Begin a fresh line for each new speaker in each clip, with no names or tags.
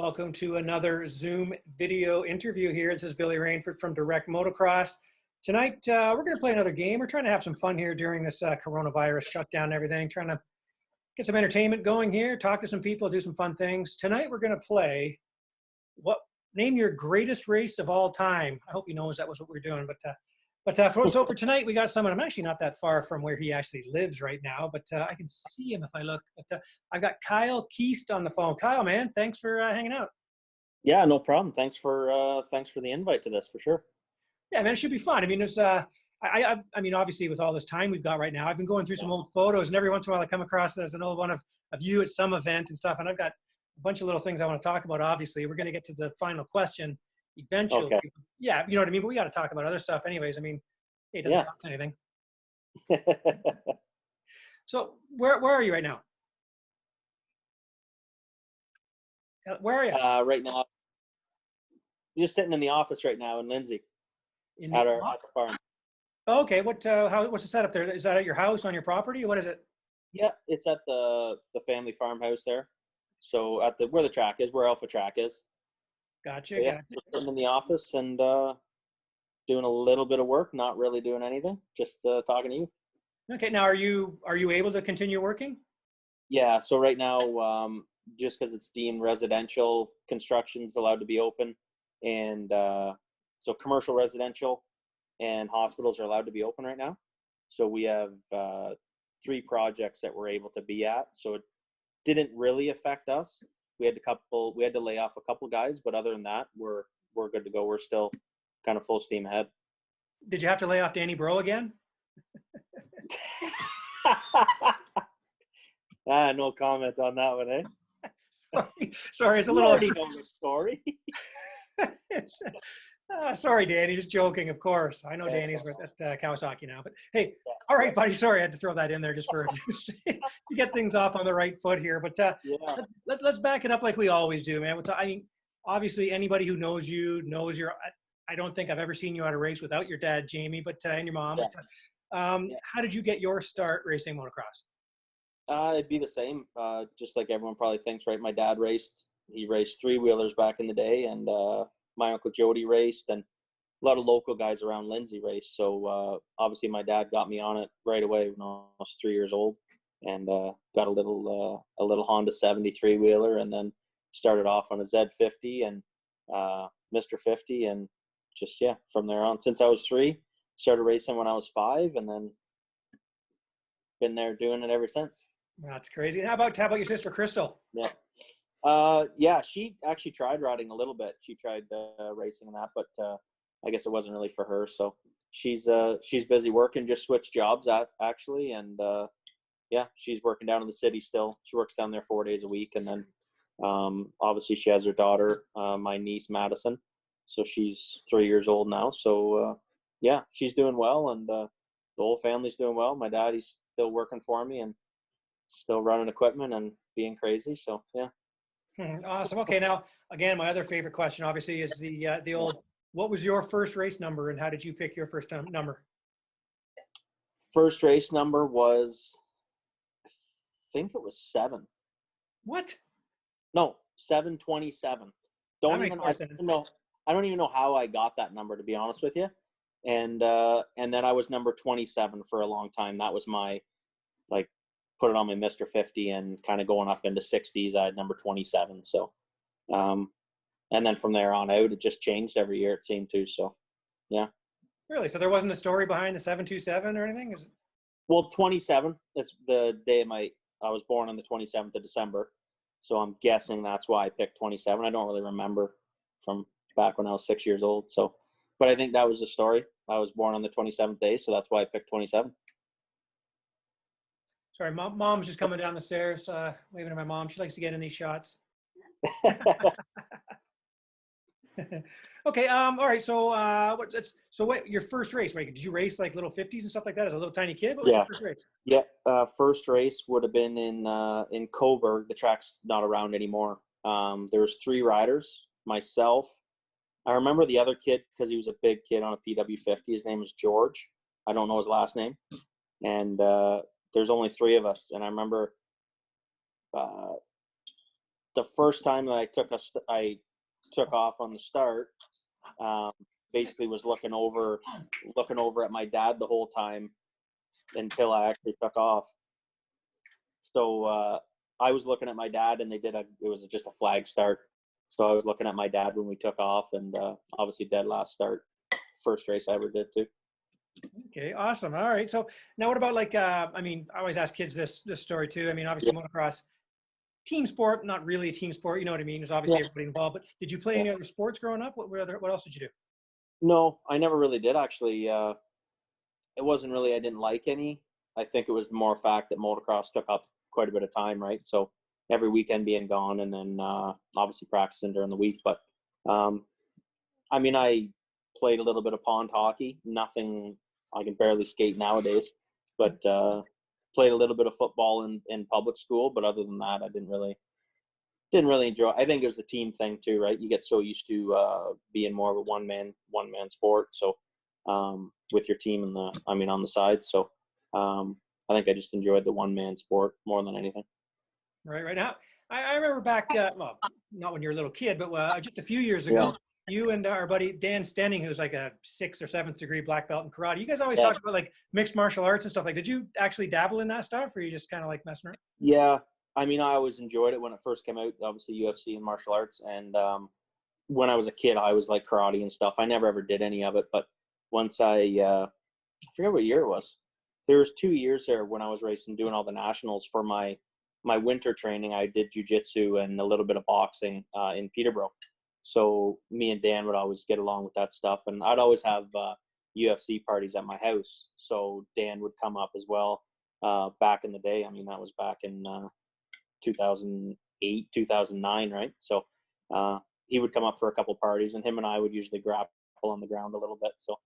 welcome to another Zoom video interview here. This is Billy Rainford from Direct Motocross. Tonight, we're going to play another game. We're trying to have some fun here during this coronavirus shutdown and everything, trying to get some entertainment going here, talk to some people, do some fun things. Tonight, we're going to play name your greatest race of all time. I hope he knows that was what we're doing, so for tonight, we got someone. I'm actually not that far from where he actually lives right now, but I can see him if I look. But I've got Kyle Keast on the phone. Kyle, man, thanks for hanging out.
Yeah, no problem. Thanks for the invite to this, for sure.
Yeah, man, it should be fun. I mean, there's I mean, obviously, with all this time we've got right now, I've been going through some old photos, and every once in a while I come across there's an old one of you at some event and stuff, and I've got a bunch of little things I want to talk about. Obviously, we're going to get to the final question eventually.
Okay.
Yeah, you know what I mean. But we got to talk about other stuff, anyways. I mean, hey, it doesn't cost anything. So, where are you right now? Where are you?
Right now, I'm just sitting in the office right now in Lindsay, at the farm.
Oh, okay. What's the setup there? Is that at your house on your property? What is it?
Yeah, it's at the family farmhouse there. So at where the track is, where Alpha Track is.
Gotcha.
So, yeah, just sitting in the office and doing a little bit of work, not really doing anything, just talking to you.
Okay. Now, are you able to continue working?
Yeah. So right now, just because it's deemed residential, construction's allowed to be open, and so commercial, residential, and hospitals are allowed to be open right now. So we have 3 projects that we're able to be at. So it didn't really affect us. We had to lay off a couple guys, but other than that, we're good to go. We're still kind of full steam ahead.
Did you have to lay off Danny Bro again?
No comment on that one, eh?
Sorry, it's a little.
Already know the story.
Sorry, Danny. Just joking, of course. I know Danny's at Kawasaki now, but hey, all right, buddy. Sorry, I had to throw that in there just for to get things off on the right foot here. But let's back it up like we always do, man. I mean, obviously, anybody who knows you knows you're. I don't think I've ever seen you at a race without your dad, Jamie, and your mom.
Yeah.
How did you get your start racing motocross?
It'd be the same, just like everyone probably thinks, right? My dad raced. He raced 3-wheelers back in the day, and my Uncle Jody raced, and a lot of local guys around Lindsay raced. So obviously my dad got me on it right away when I was 3 years old, and got a little Honda 73-wheeler, and then started off on a Z50 and Mr. 50, and just, from there on. Since I was 3, started racing when I was 5, and then been there doing it ever since.
That's crazy. And how about your sister Crystal?
Yeah, she actually tried riding a little bit. She tried racing and that, but I guess it wasn't really for her. So she's busy working, just switched jobs actually, and she's working down in the city still. She works down there 4 days a week, and then obviously she has her daughter, my niece Madison. So she's 3 years old now. So she's doing well, and the whole family's doing well. My dad, he's still working for me and still running equipment and being crazy. So yeah.
Awesome. Okay, now again, my other favorite question, obviously, is the old. What was your first race number, and how did you pick your first number?
First race number was, I think it was 7.
What?
No, 727. I don't even know how I got that number, to be honest with you. And then I was number 27 for a long time. That was my, put it on my Mr. 50, and kind of going up into 60s, I had number 27. So, and then from there on out, it just changed every year, it seemed to. So, yeah. Really?
So there wasn't a story behind the 727 or anything?
Well, 27. It's the day I was born on the 27th of December. So I'm guessing that's why I picked 27. I don't really remember from back when I was 6 years old. So, but I think that was the story. I was born on the 27th day, so that's why I picked 27.
Sorry, mom's just coming down the stairs, waving to my mom. She likes to get in these shots. Okay. All right. So, what your first race? Right? Did you race like little 50s and stuff like that as a little tiny kid? What was your first race?
Yeah. First race would have been in Coburg. The track's not around anymore. There was 3 riders. Myself. I remember the other kid because he was a big kid on a PW50. His name was George. I don't know his last name. And there's only 3 of us. And I remember the first time that I took off on the start, basically was looking over at my dad the whole time until I actually took off. So I was looking at my dad, and it was just a flag start. So I was looking at my dad when we took off, and obviously dead last start, first race I ever did too.
Okay, awesome. All right. So now what about like, I mean, I always ask kids this story too. I mean, obviously motocross, team sport, not really a team sport. You know what I mean? There's obviously everybody involved, but did you play any other sports growing up? What else did you do?
No, I never really did actually. It wasn't really, I didn't like any. I think it was more a fact that motocross took up quite a bit of time, right? So every weekend being gone, and then obviously practicing during the week. But I mean, I played a little bit of pond hockey. Nothing, I can barely skate nowadays, but played a little bit of football in public school. But other than that, I didn't really enjoy. I think it was the team thing too, right? You get so used to being more of a one man sport. So with your team on the side. So I think I just enjoyed the one man sport more than anything.
Right now, I remember back, well, not when you were a little kid, but just a few years ago, you and our buddy Dan Stenning, who's like a 6th or 7th degree black belt in karate. You guys always talk about like mixed martial arts and stuff. Like, did you actually dabble in that stuff, or you just kind of like messing around?
Yeah, I mean, I always enjoyed it when it first came out. Obviously, UFC and martial arts, and when I was a kid, I was like karate and stuff. I never ever did any of it, but once I forget what year it was. There was 2 years there when I was racing, doing all the nationals for my winter training. I did jujitsu and a little bit of boxing in Peterborough. So me and Dan would always get along with that stuff, and I'd always have UFC parties at my house. So Dan would come up as well. Back in the day, I mean, that was back in 2008, 2009, right? So he would come up for a couple parties, and him and I would usually grapple on the ground a little bit. So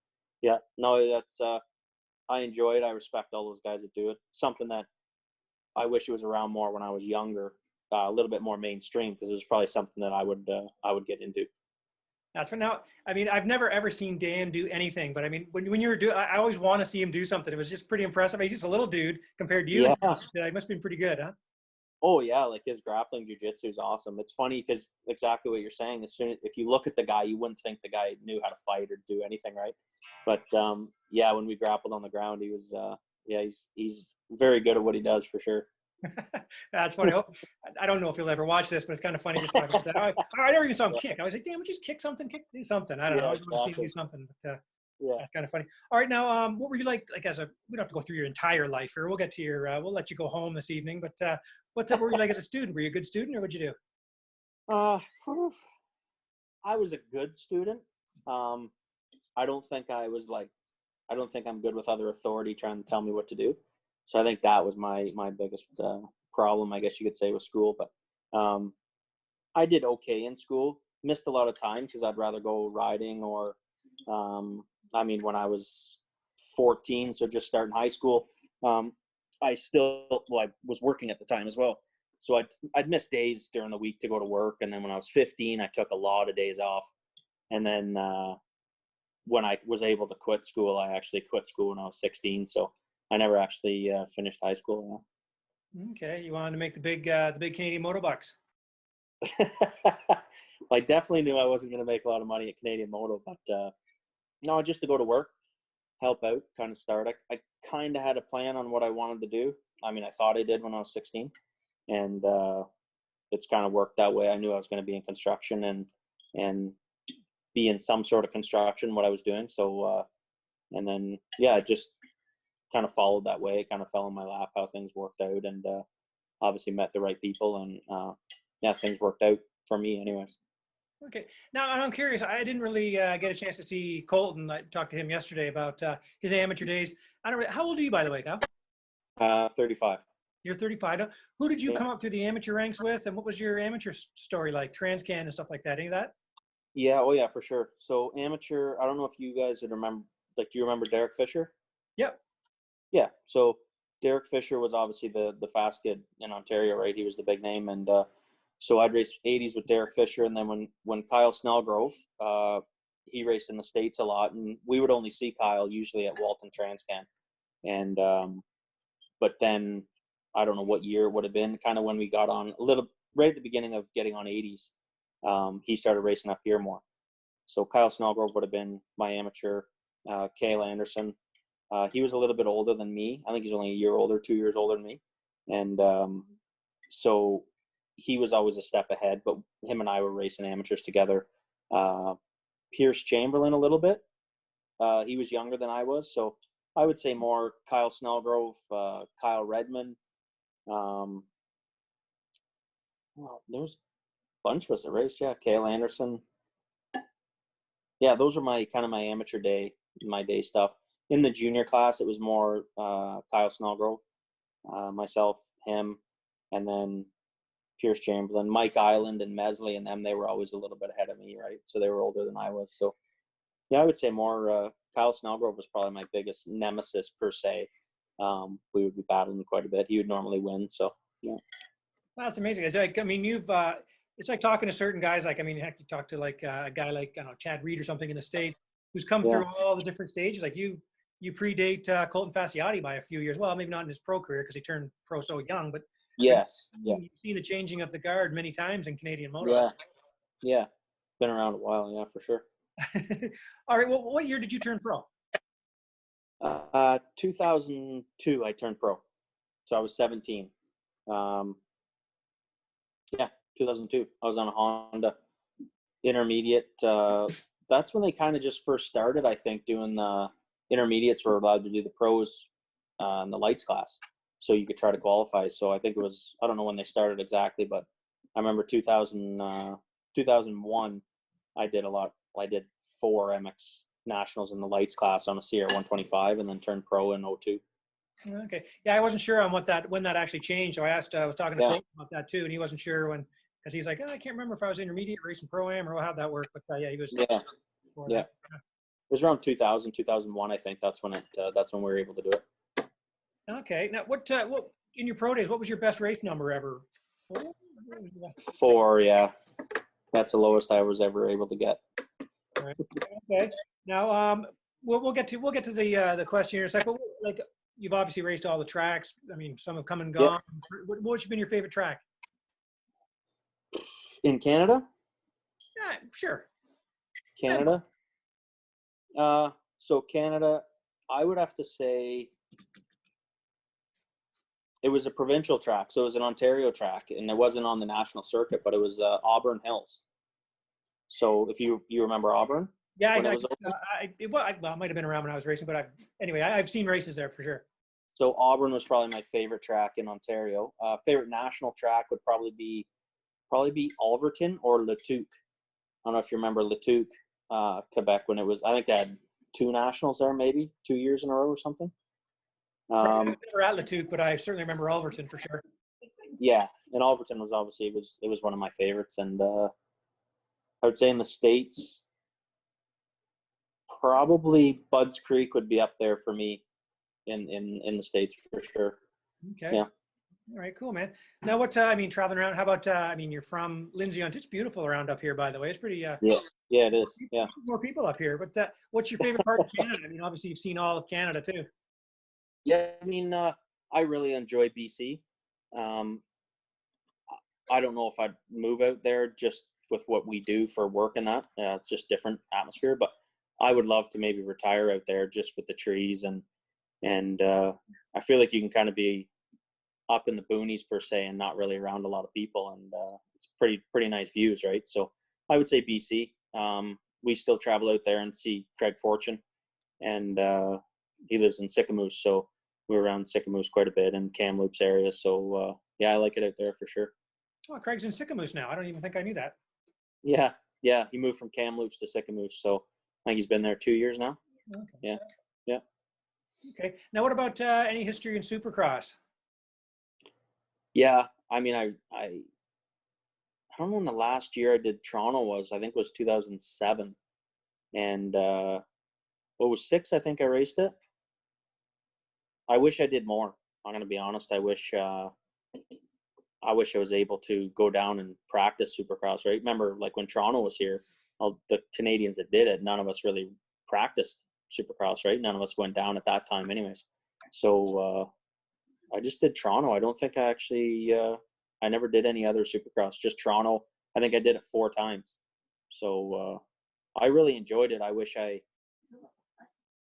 yeah, no, that's I enjoy it. I respect all those guys that do it. Something that I wish it was around more when I was younger, a little bit more mainstream, because it was probably something that I would get into.
That's for now. I mean, I've never ever seen Dan do anything, but I mean, when you were doing, I always want to see him do something. It was just pretty impressive. He's just a little dude compared to you.
Yeah.
It must have been pretty good, huh?
Oh yeah, like his grappling jiu-jitsu is awesome. It's funny because exactly what you're saying. If you look at the guy, you wouldn't think the guy knew how to fight or do anything, right? But yeah, when we grappled on the ground, he was he's very good at what he does for sure.
That's funny. I don't know if you'll ever watch this, but it's kind of funny just talking about that. I never even saw him kick. I was like, damn, would you just kick something, do something. I don't know. I always want to see him do something, but that's kind of funny. All right, now, what were you like we don't have to go through your entire life here. We'll get to we'll let you go home this evening, but what were you like as a student? Were you a good student, or what'd you do?
I was a good student. I don't think I'm good with other authority trying to tell me what to do. So I think that was my biggest problem, I guess you could say, with school. But I did okay in school. Missed a lot of time because I'd rather go riding or, I mean, when I was 14, so just starting high school, I was working at the time as well. So I'd miss days during the week to go to work. And then when I was 15, I took a lot of days off. And then when I was able to quit school, I actually quit school when I was 16. So I never actually finished high school.
Okay, you wanted to make the big Canadian motobucks.
I definitely knew I wasn't going to make a lot of money at Canadian Moto, but no, just to go to work, help out, kind of start. I kind of had a plan on what I wanted to do. I mean, I thought I did when I was 16, and it's kind of worked that way. I knew I was going to be in construction and be in some sort of construction, what I was doing. So, and then, yeah, it just kind of followed that way. It kind of fell in my lap how things worked out, and obviously met the right people, and yeah, things worked out for me anyways.
Okay. Now, I'm curious. I didn't really get a chance to see Colton. I talked to him yesterday about his amateur days. How old are you, by the way, Kyle?
35.
You're 35. Who did you come up through the amateur ranks with, and what was your amateur story like, Transcan and stuff like that? Any of that?
Yeah, oh yeah, for sure. So amateur, I don't know if you guys would remember, like, do you remember Derek Fisher?
Yep.
Yeah, so Derek Fisher was obviously the fast kid in Ontario, right? He was the big name, and so I'd race 80s with Derek Fisher, and then when Kyle Snellgrove, he raced in the States a lot, and we would only see Kyle usually at Walton Transcan, and but then I don't know what year it would have been, kind of when we got on a little right at the beginning of getting on 80s, he started racing up here more. So Kyle Snellgrove would have been my amateur. Cale Anderson, he was a little bit older than me. I think he's only a year older, 2 years older than me. And so he was always a step ahead, but him and I were racing amateurs together. Pierce Chamberlain a little bit. He was younger than I was, so I would say more Kyle Snellgrove, Kyle Redmond. Well, there's a bunch of us that raced. Yeah, Cale Anderson. Yeah, those are my amateur day, my day stuff. In the junior class, it was more Kyle Snellgrove, myself, him, and then Pierce Chamberlain, Mike Island, and Mesley, and them. They were always a little bit ahead of me, right? So they were older than I was. So yeah, I would say more Kyle Snellgrove was probably my biggest nemesis per se. We would be battling quite a bit. He would normally win. So yeah.
Well, that's amazing. It's like, I mean, it's like talking to certain guys. Like, I mean, heck, you talk to like a guy like, I don't know, Chad Reed or something in the States who's come through all the different stages. Like you predate Colton Fasciotti by a few years. Well, maybe not in his pro career because he turned pro so young, but
yes,
you've seen the changing of the guard many times in Canadian motor.
Yeah. Been around a while. Yeah, for sure.
All right. Well, what year did you turn pro?
2002, I turned pro. So I was 17. Yeah, 2002. I was on a Honda intermediate. That's when they kind of just first started, I think, doing the intermediates were allowed to do the pros in the lights class. So you could try to qualify. So I think it was, I don't know when they started exactly, but I remember 2001, I did 4 MX nationals in the lights class on a CR 125 and then turned pro in 02.
Okay. Yeah, I wasn't sure on when that actually changed. So I was talking to Colton about that too, and he wasn't sure when, because he's like, I can't remember if I was intermediate racing pro-am or how that worked. But yeah, he was.
Yeah. It was around 2000, 2001, I think. That's when we were able to do it.
Okay. Now, what in your pro days, what was your best race number ever? 4?
4, yeah. That's the lowest I was ever able to get.
Right. Okay. Now, we'll get to the question here in a second. But like, you've obviously raced all the tracks. I mean, some have come and gone. Yep. What's been your favorite track?
In Canada?
Yeah, sure.
Canada? So Canada, I would have to say it was a provincial track. So it was an Ontario track, and it wasn't on the national circuit, but it was Auburn Hills. So if you remember Auburn?
Yeah, it might have been around when I was racing, but I've seen races there for sure.
So Auburn was probably my favorite track in Ontario. Favorite national track would probably be Alverton or Latuque. I don't know if you remember Latuque, Quebec, when it was, I think they had 2 nationals there, maybe 2 years in a row or something.
I never at Latuque, but I certainly remember Alverton for sure.
Yeah, and Alverton was obviously it was one of my favorites, and I would say in the States, probably Budds Creek would be up there for me in the States for sure.
Okay.
Yeah.
All right, cool, man. Now, traveling around, how about, you're from Lindsay, Ontario. It's beautiful around up here, by the way. It's pretty,
yeah, it is. Yeah.
More people up here, but what's your favorite part of Canada? I mean, obviously you've seen all of Canada too.
Yeah, I mean, I really enjoy BC. I don't know if I'd move out there just with what we do for work and that. It's just different atmosphere, but I would love to maybe retire out there just with the trees and I feel like you can kind of be up in the boonies per se and not really around a lot of people, and it's pretty nice views, right? So I would say BC. We still travel out there and see Craig Fortune, and he lives in Sicamous, so we're around Sicamous quite a bit in Kamloops area. So yeah, I like it out there for sure.
Oh, Craig's in Sicamous now. I don't even think I knew that.
Yeah, he moved from Kamloops to Sicamous, so I think he's been there 2 years now. Okay. Yeah.
Okay. Now, what about any history in Supercross?
Yeah, I mean, I don't know when the last year I did Toronto was. I think it was 2007, and what was 6? I think I raced it. I wish I did more. I'm gonna be honest. I wish I was able to go down and practice Supercross. Right? Remember, like when Toronto was here, all the Canadians that did it, none of us really practiced Supercross. Right? None of us went down at that time, anyways. So I just did Toronto. I don't think I actually I never did any other Supercross, just Toronto. I think I did it 4 times. So I really enjoyed it. I wish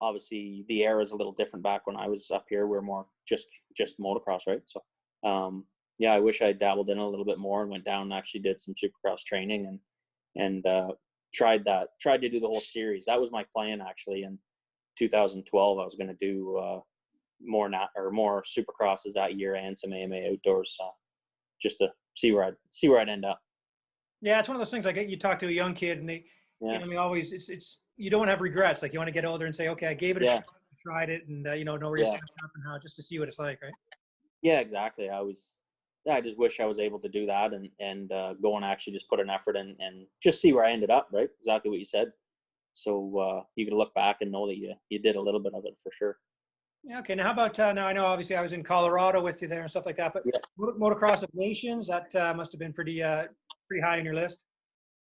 obviously the era is a little different back when I was up here. We're more just motocross, right? So yeah, I wish I dabbled in a little bit more and went down and actually did some Supercross training and tried to do the whole series. That was my plan actually. In 2012, I was going to do more Supercrosses that year and some AMA outdoors, just to see where I'd end up.
Yeah, it's one of those things like you talk to a young kid and they,
Yeah.
they always, it's, you don't want to have regrets. Like you want to get older and say, okay, I gave it a shot, I tried it, and know where you stand up and how, just to see what it's like, right?
Yeah, exactly. I just wish I was able to do that and go and actually just put an effort in and just see where I ended up, right? Exactly what you said. So you can look back and know that you did a little bit of it for sure.
Yeah. Okay. Now, how about now? I know obviously I was in Colorado with you there and stuff like that, but
Yeah.
Motocross of Nations, that must have been pretty high on your list.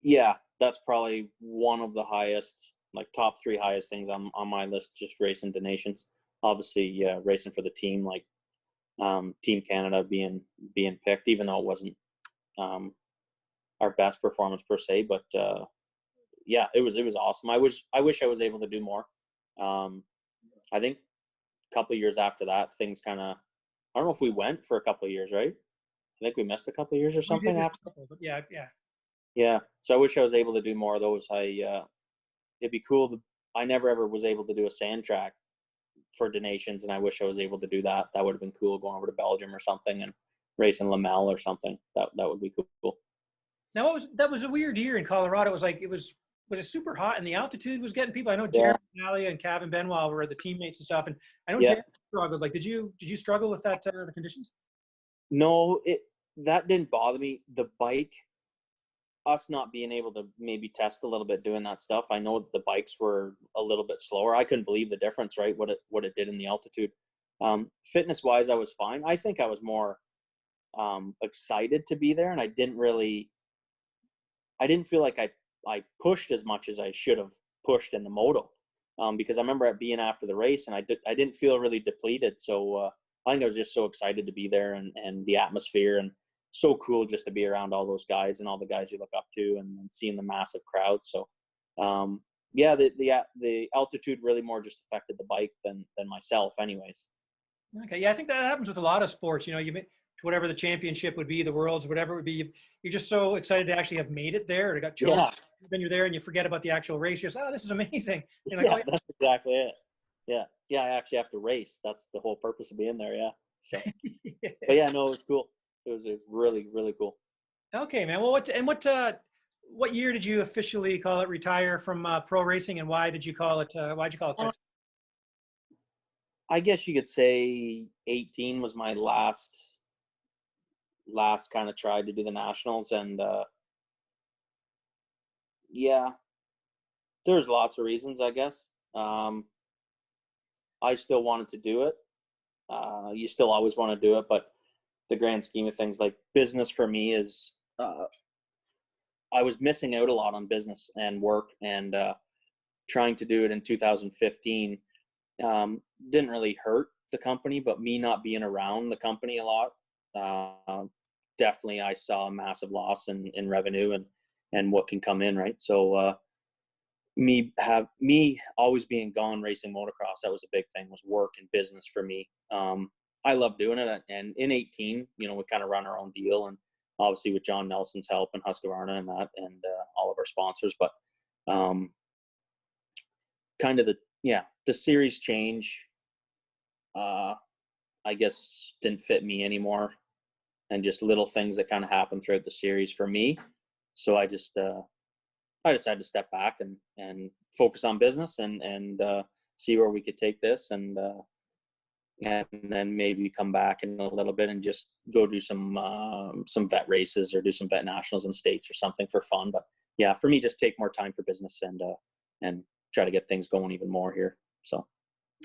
Yeah, that's probably one of the highest, like top 3 highest things on my list. Just racing to nations, obviously, racing for the team, like Team Canada being picked, even though it wasn't our best performance per se, but yeah, it was awesome. I wish I was able to do more. I think a couple of years after that, things kind of, I don't know if we went for a couple of years, right? I think we missed a couple of years or something after.
But yeah.
Yeah. So I wish I was able to do more of those. It'd be cool to. I never ever was able to do a sand track for donations, and I wish I was able to do that. That would have been cool, going over to Belgium or something and racing Lamel or something. That would be cool.
Now, that was a weird year in Colorado. It was like was it super hot and the altitude was getting people. I know
Yeah.
Jeremy Nalia and Kevin Benoit were the teammates and stuff, and I know
Yeah.
Jeremy struggled. Like, did you struggle with that the conditions?
No, that didn't bother me. The bike, us not being able to maybe test a little bit doing that stuff. I know the bikes were a little bit slower. I couldn't believe the difference, right? What it did in the altitude. Fitness wise, I was fine. I think I was more excited to be there, and I didn't feel like I pushed as much as I should have pushed in the moto, because I remember it being after the race, and I didn't feel really depleted. So I think I was just so excited to be there, and the atmosphere, and so cool just to be around all those guys and all the guys you look up to, and seeing the massive crowd. So yeah, the altitude really more just affected the bike than myself, anyways.
Okay, yeah, I think that happens with a lot of sports. Whatever the championship would be, the worlds, whatever it would be, you're just so excited to actually have made it there, or it got chosen.
Yeah.
Then you're there and you forget about the actual race. You're just, oh, this is amazing. You're
Like, that's exactly it. Yeah, I actually have to race. That's the whole purpose of being there. Yeah. So, but yeah, no, it was cool. It was really, really cool.
Okay, man. Well, what year did you officially call it retire from pro racing, and why'd you call it quits?
I guess you could say 18 was my last kind of tried to do the nationals, and yeah, there's lots of reasons, I guess. I still wanted to do it. You still always want to do it, but the grand scheme of things, like business for me is, I was missing out a lot on business and work, and trying to do it in 2015 didn't really hurt the company, but me not being around the company a lot, definitely I saw a massive loss in revenue and what can come in, right? So me always being gone racing motocross, that was a big thing, was work and business for me. I love doing it, and in 18, we kind of run our own deal, and obviously with John Nelson's help and Husqvarna and that, and all of our sponsors, but kind of the series change, I guess didn't fit me anymore, and just little things that kind of happened throughout the series for me. So I decided to step back and focus on business and see where we could take this, and then maybe come back in a little bit and just go do some vet races or do some vet nationals in states or something for fun. But yeah, for me, just take more time for business and try to get things going even more here. So.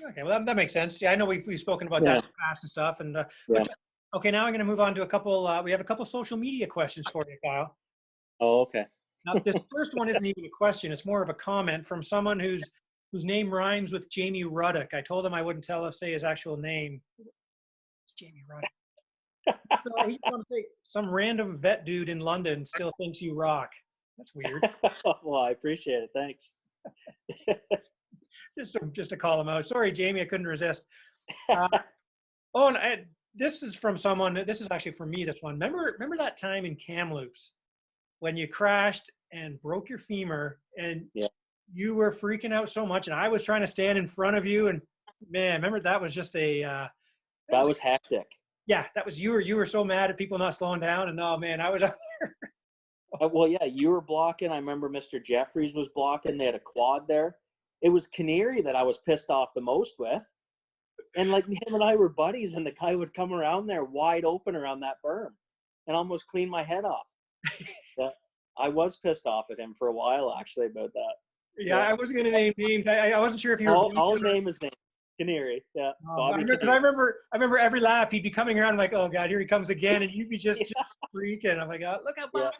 Okay, well that makes sense. Yeah, I know we've spoken about that in the past and stuff. And okay, now I'm going to move on to a couple. We have a couple social media questions for you, Kyle.
Oh, okay.
Now, this first one isn't even a question; it's more of a comment from someone whose name rhymes with Jamie Ruddock. I told him I wouldn't say his actual name. It's Jamie Ruddock. So he wants to say some random vet dude in London still thinks you rock. That's weird.
Well, I appreciate it. Thanks.
Just to call him out. Sorry, Jamie, I couldn't resist. Uh, oh, and this is from someone. This is actually for me. This one. Remember that time in Kamloops when you crashed and broke your femur, and
Yeah.
you were freaking out so much, and I was trying to stand in front of you, and man, remember that was just a.
That was hectic.
Yeah, that was you were so mad at people not slowing down, and oh man, I was up there.
Well, yeah, you were blocking. I remember Mr. Jeffries was blocking. They had a quad there. It was Canary that I was pissed off the most with. And like him and I were buddies, and the guy would come around there wide open around that berm and almost clean my head off. Yeah, I was pissed off at him for a while, actually, about that.
Yeah, I wasn't going to name names. I wasn't sure if you were.
I'll name his name. Canary. Yeah.
Because I remember every lap he'd be coming around. I'm like, oh God, here he comes again. And you'd be just freaking. I'm like, oh, look how bad.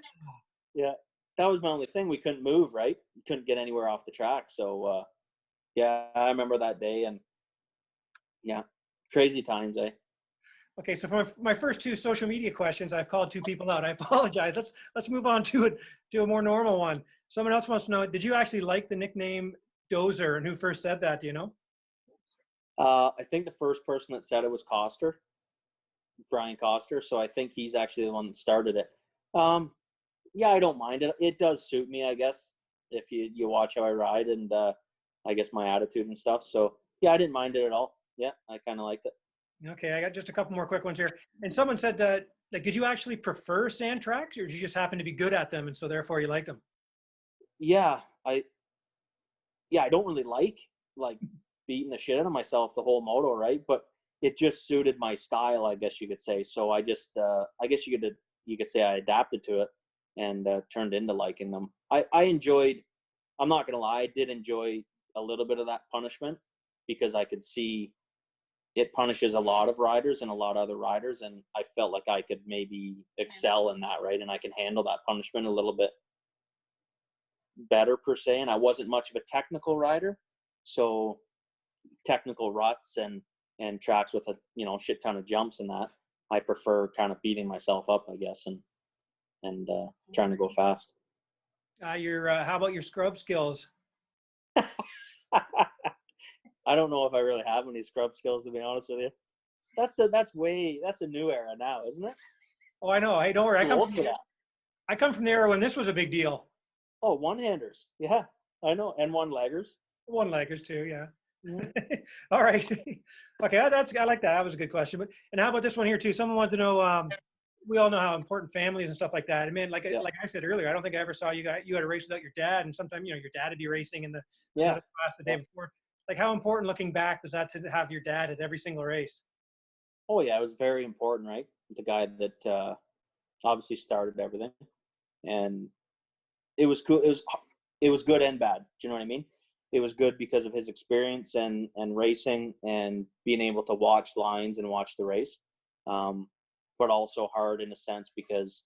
Yeah. That was my only thing. We couldn't move, right? We couldn't get anywhere off the track. So, yeah, I remember that day. And yeah, crazy times, eh?
Okay, so for my first two social media questions, I've called two people out. I apologize. Let's move on to a more normal one. Someone else wants to know, did you actually like the nickname Dozer, and who first said that? Do you know?
I think the first person that said it was Coster, Brian Coster. So I think he's actually the one that started it. Yeah, I don't mind it. It does suit me, I guess, if you watch how I ride and I guess my attitude and stuff. So yeah, I didn't mind it at all. Yeah, I kind of liked it.
Okay, I got just a couple more quick ones here. And someone said that, like, did you actually prefer sand tracks, or did you just happen to be good at them and so therefore you liked them?
Yeah, I don't really like beating the shit out of myself the whole moto, right? But it just suited my style, I guess you could say. So I just, I guess you could say I adapted to it and turned into liking them. I enjoyed. I'm not gonna lie, I did enjoy a little bit of that punishment because I could see it punishes a lot of riders and a lot of other riders, and I felt like I could maybe excel in that, right? And I can handle that punishment a little bit better per se. And I wasn't much of a technical rider, so technical ruts and tracks with a shit ton of jumps and that, I prefer kind of beating myself up, I guess, and trying to go fast.
How about your scrub skills?
I don't know if I really have any scrub skills, to be honest with you. That's a new era now, isn't it?
Oh, I know. Hey, don't worry. I come from the era when this was a big deal.
Oh, one-handers. Yeah, I know. And one-leggers.
One-leggers too, yeah. All right. Okay, I like that. That was a good question. And how about this one here too? Someone wanted to know, we all know how important family is and stuff like that. I mean, like I said earlier, I don't think I ever saw you had a race without your dad. And sometimes, your dad would be racing in the class the day before. Like, how important, looking back, was that to have your dad at every single race?
Oh yeah, it was very important, right? The guy that obviously started everything, and it was cool. It was good and bad. Do you know what I mean? It was good because of his experience and racing and being able to watch lines and watch the race, but also hard in a sense because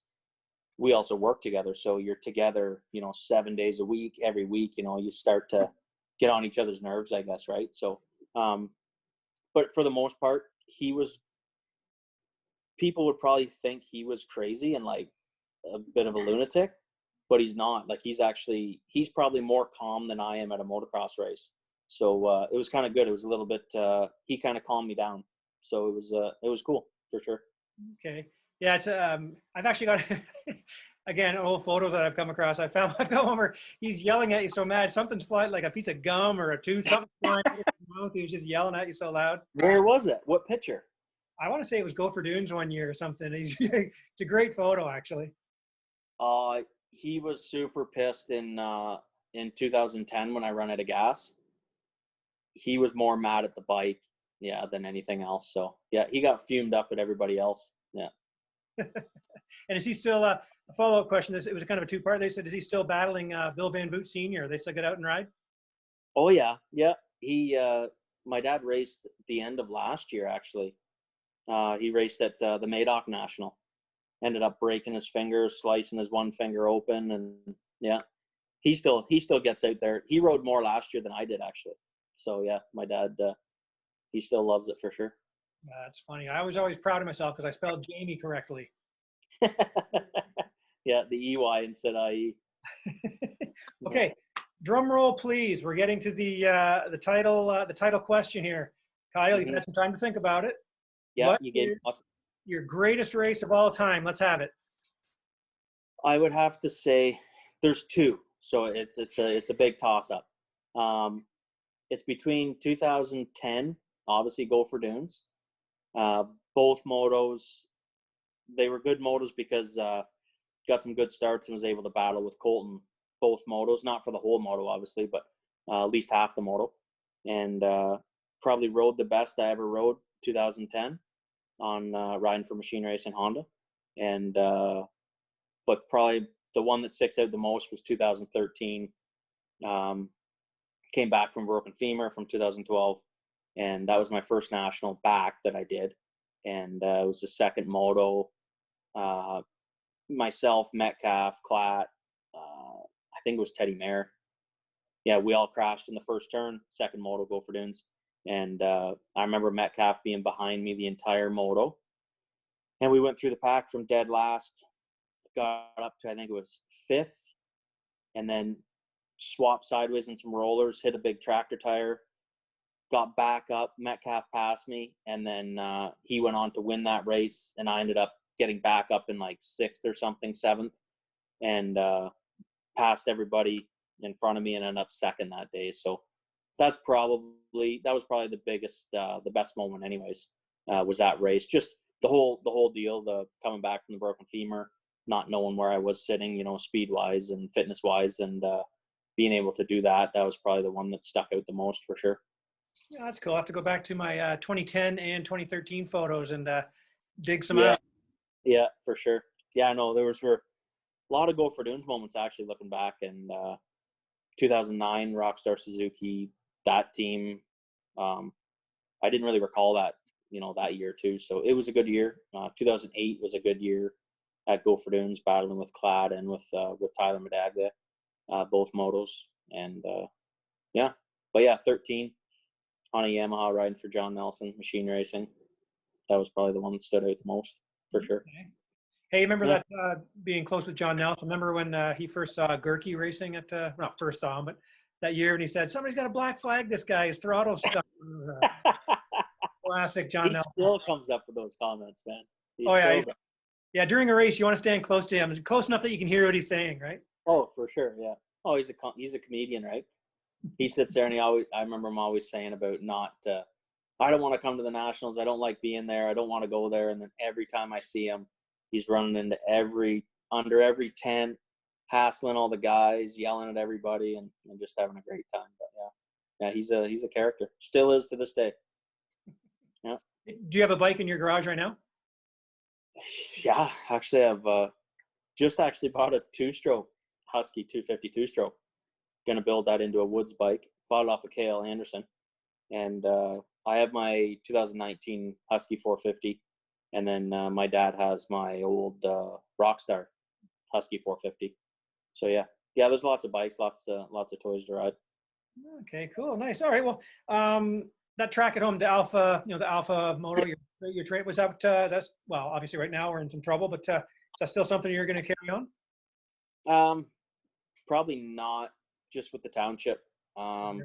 we also work together. So you're together, 7 days a week, every week. You start to get on each other's nerves, I guess, right? So, but for the most part, people would probably think he was crazy and like a bit of a lunatic, but he's not. Like, he's probably more calm than I am at a motocross race. So it was kind of good. It was a little bit, he kind of calmed me down. So it was cool for sure.
Okay. Yeah. It's, I've actually got, again, old photos that I've come across. I've got one where he's yelling at you so mad. Something's flying, like a piece of gum or a tooth, something's flying out of his mouth. He was just yelling at you so loud.
Where was it? What picture?
I want to say it was Gopher Dunes one year or something. It's a great photo, actually.
He was super pissed in 2010 when I ran out of gas. He was more mad at the bike, than anything else. So yeah, he got fumed up at everybody else. Yeah.
And is he still a follow-up question? It was kind of a two-part. They said, is he still battling Bill Van Voot Sr.? They still get out and ride?
Oh yeah. He my dad raced at the end of last year, actually. He raced at the Madoc National. Ended up breaking his finger, slicing his one finger open, and yeah, he still gets out there. He rode more last year than I did, actually. So yeah, my dad, he still loves it for sure.
That's funny. I was always proud of myself because I spelled Jamie correctly.
Yeah, the EY instead of IE.
Okay, drum roll, please. We're getting to the title question here. Kyle, you've had some time to think about it.
Yeah,
What
you gave
is
me lots.
your greatest race of all time? Let's have it.
I would have to say there's two, so it's a big toss up. It's between 2010, obviously Gopher Dunes. Both motos, they were good motos because got some good starts and was able to battle with Colton both motos, not for the whole moto obviously, but at least half the moto. And probably rode the best I ever rode 2010 on riding for Machine Racing Honda. And but probably the one that sticks out the most was 2013. Came back from broken femur from 2012, and that was my first national back that I did. And it was the second moto. Myself, Metcalf, Klatt, I think it was Teddy Mayer. Yeah, we all crashed in the first turn, second moto, Gopher Dunes. And I remember Metcalf being behind me the entire moto. And we went through the pack from dead last, got up to, I think it was fifth, and then swapped sideways in some rollers, hit a big tractor tire, got back up, Metcalf passed me, and then he went on to win that race, and I ended up getting back up in like sixth or something, seventh, and passed everybody in front of me and ended up second that day. So that was probably the biggest, the best moment anyways, was that race. Just the whole deal, the coming back from the broken femur, not knowing where I was sitting, speed wise and fitness wise, and being able to do that was probably the one that stuck out the most for sure.
Yeah, that's cool. I have to go back to my 2010 and 2013 photos and dig some
Yeah,
out.
yeah, for sure. Yeah, no, there were a lot of Gopher Dunes moments actually looking back, and 2009 Rockstar Suzuki, that team. I didn't really recall that, that year too. So it was a good year. 2008 was a good year at Gopher Dunes, battling with Klatt and with Tyler Medaglia, both motos. And yeah, but yeah, 13 on a Yamaha riding for John Nelson, Machine Racing. That was probably the one that stood out the most for sure.
Okay. Hey, remember
Yeah.
that being close with John Nelson? Remember when he first saw Gurkey racing at, not first saw him, but that year, and he said, somebody's got a black flag this guy, his throttle's stuck. Classic John
He
Nelson.
still comes up with those comments, man.
Oh, yeah. Yeah, during a race, you want to stand close to him, close enough that you can hear what he's saying, right?
Oh, for sure, yeah. Oh, he's a comedian, right? He sits there and I remember him always saying about not, I don't want to come to the Nationals. I don't like being there. I don't want to go there. And then every time I see him, he's running into under every tent, hassling all the guys, yelling at everybody, and just having a great time. But yeah, he's a character. Still is to this day. Yeah.
Do you have a bike in your garage right now?
Yeah, actually, I've just actually bought a two-stroke Husky 250 two-stroke. Gonna build that into a woods bike. Bought it off of Kale Anderson, and I have my 2019 Husky 450, and then my dad has my old Rockstar Husky 450. So yeah, there's lots of bikes, lots of toys to ride.
Okay, cool, nice. All right, well, that track at home, the Alpha Moto, your train, was that, that's, well, obviously right now we're in some trouble, but is that still something you're going to carry
on? Probably not, just with the township.
Okay.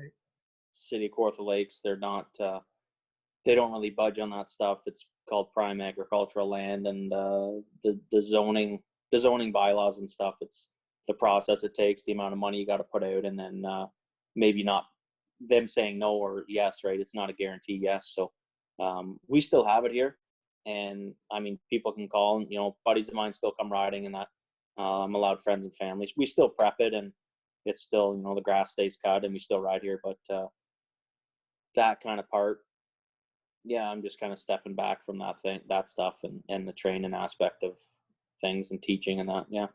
City of Kawartha Lakes, they're not, they don't really budge on that stuff. It's called prime agricultural land, and the zoning bylaws and stuff. It's the process it takes, the amount of money you got to put out, and then maybe not them saying no or yes, right? It's not a guarantee yes. So we still have it here, and I mean, people can call, and buddies of mine still come riding, and that I'm allowed friends and families. We still prep it, and it's still, the grass stays cut, and we still ride here. But that kind of part, yeah, I'm just kind of stepping back from that stuff, and the training aspect of things and teaching and that. Yeah.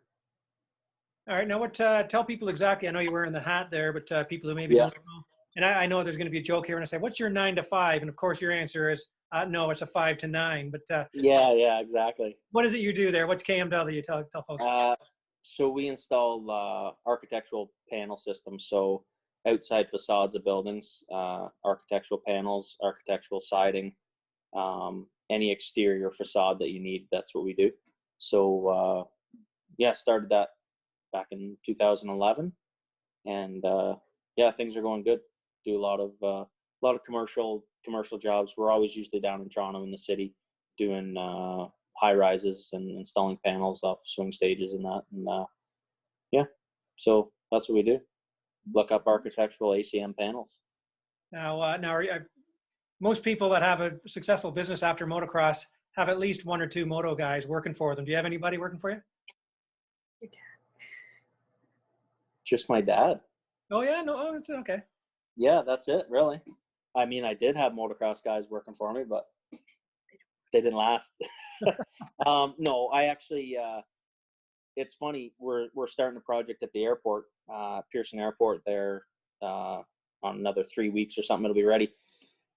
All right, now what? Tell people exactly. I know you're wearing the hat there, but people who maybe
Yeah.
don't know. And I know there's going to be a joke here when I say, "What's your 9 to 5?" And of course, your answer is, "No, it's a 5 to 9." But
Yeah, exactly.
what is it you do there? What's KMW? Tell folks.
So we install architectural panel systems. So outside facades of buildings, architectural panels, architectural siding, any exterior facade that you need, that's what we do. So yeah, started that back in 2011, and yeah, things are going good. Do a lot of commercial jobs. We're always usually down in Toronto in the city doing high rises and installing panels off swing stages and that. And yeah, so that's what we do. Look up architectural ACM panels.
Now, most people that have a successful business after motocross have at least one or two moto guys working for them. Do you have anybody working for you?
Your dad.
Just my dad.
Oh yeah, no, oh, it's okay.
Yeah, that's it, really. I mean, I did have motocross guys working for me, but they didn't last. No, I actually, it's funny. We're starting a project at the airport, Pearson Airport there, on another 3 weeks or something. It'll be ready.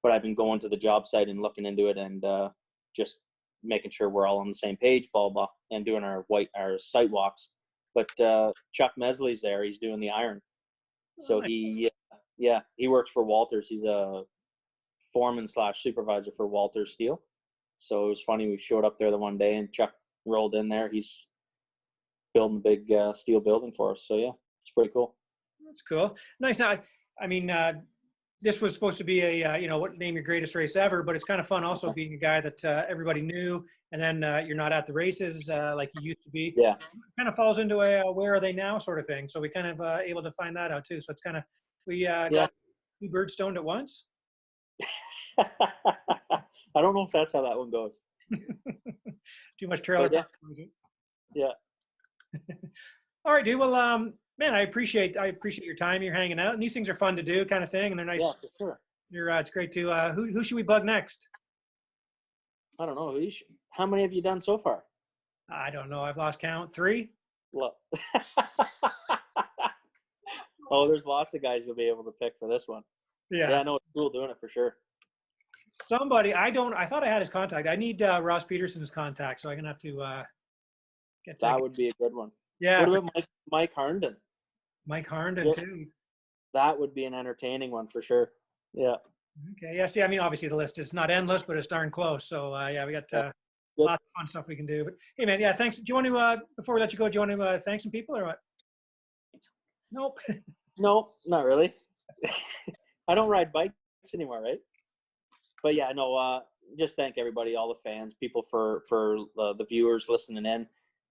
But I've been going to the job site and looking into it and just making sure we're all on the same page, blah, blah, and doing our site walks. But Chuck Mesley's there. He's doing the iron. So he works for Walters. He's a foreman / supervisor for Walters Steel. So it was funny. We showed up there the one day and Chuck rolled in there. He's building a big steel building for us. So yeah, it's pretty cool.
That's cool. Nice. Now, I mean, this was supposed to be a, what name your greatest race ever, but it's kind of fun also being a guy that everybody knew, and then you're not at the races like you used to be.
Yeah.
It kind of falls into a where are they now sort of thing. So we kind of able to find that out too. So it's kind of, we got two birds stoned at once.
I don't know if that's how that one goes.
Too much trailer.
Yeah.
All right, dude. Well, man, I appreciate your time. You're hanging out, and these things are fun to do, kind of thing, and they're nice.
Yeah, for sure.
It's great to. Who should we bug next?
I don't know. How many have you done so far?
I don't know. I've lost count. 3.
Look. Oh, there's lots of guys you'll be able to pick for this one. Yeah, I know it's cool doing it for sure.
Somebody, I thought I had his contact. I need Ross Peterson's contact, so I'm gonna have to get
that. Would be a good one.
Yeah.
What about Mike Harnden?
Mike Harnden too.
That would be an entertaining one for sure. Yeah.
Okay. Yeah. See, I mean, obviously the list is not endless, but it's darn close. So yeah, we got lots of fun stuff we can do. But hey, man, yeah, thanks. Do you want to before we let you go, do you want to thank some people or what? Nope.
No, not really. I don't ride bikes anymore, right? But yeah, no. Just thank everybody, all the fans, people for the viewers listening in,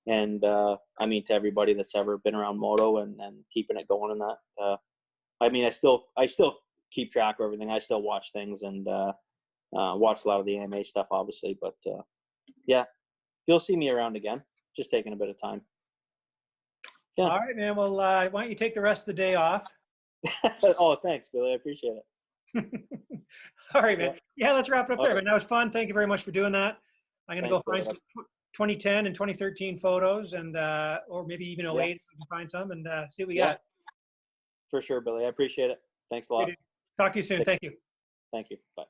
and I mean to everybody that's ever been around moto and keeping it going and that. I mean, I still keep track of everything. I still watch things and watch a lot of the AMA stuff, obviously. But yeah, you'll see me around again. Just taking a bit of time. Yeah.
All right, man. Well, why don't you take the rest of the day off?
Oh, thanks, Billy. I appreciate it.
All right, man. Yeah, let's wrap it up there.
Okay.
But that was fun. Thank you very much for doing that. I'm going to go find some 2010 and 2013 photos and or maybe even 08 if we can find some and see what we got.
For sure, Billy. I appreciate it. Thanks a lot.
Talk to you soon. Thank you.
Thank you. Bye.